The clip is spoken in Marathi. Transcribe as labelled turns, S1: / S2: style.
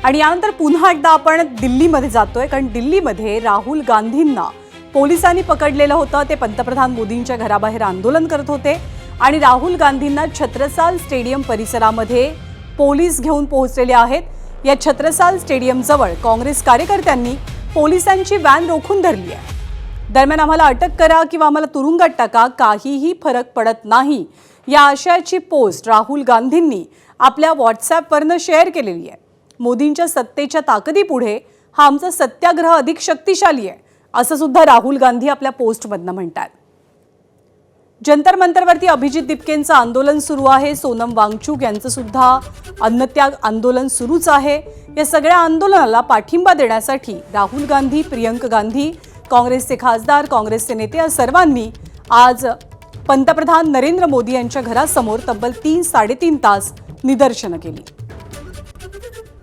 S1: आणि यानंतर पुन्हा एकदा आपण दिल्लीमध्ये जातोय, कारण दिल्लीमध्ये राहुल गांधींना पोलिसांनी पकडलेलं होतं। ते पंतप्रधान मोदींच्या घराबाहेर आंदोलन करत होते आणि राहुल गांधींना छत्रसाल स्टेडियम परिसरामध्ये पोलीस घेऊन पोहोचलेले आहेत। या छत्रसाल स्टेडियम जवळ काँग्रेस कार्यकर्त्यांनी पोलिसांची व्हॅन रोखून धरली आहे। दरम्यान आम्हाला अटक करा किंवा आम्हाला तुरुंगात टाका, काहीही फरक पडत नाही, या आशयाची पोस्ट राहुल गांधींनी आपल्या व्हॉट्सॲपवरनं शेअर केलेली आहे। मोदींच्या सत्तेच्या ताकदीपुढे हा आमचा सत्याग्रह अधिक शक्तिशाली आहे, असं सुद्धा राहुल गांधी आपल्या पोस्टमधनं म्हणतात। जंतर मंतरवरती अभिजित दिपकेंचं आंदोलन सुरू आहे। सोनम वांगचुक यांचं सुद्धा अन्नत्याग आंदोलन सुरूच आहे। या सगळ्या आंदोलनाला पाठिंबा देण्यासाठी राहुल गांधी, प्रियंका गांधी, काँग्रेसचे खासदार, काँग्रेसचे नेते या सर्वांनी आज पंतप्रधान नरेंद्र मोदी यांच्या घरासमोर तब्बल 3-3.5 तास निदर्शनं केली।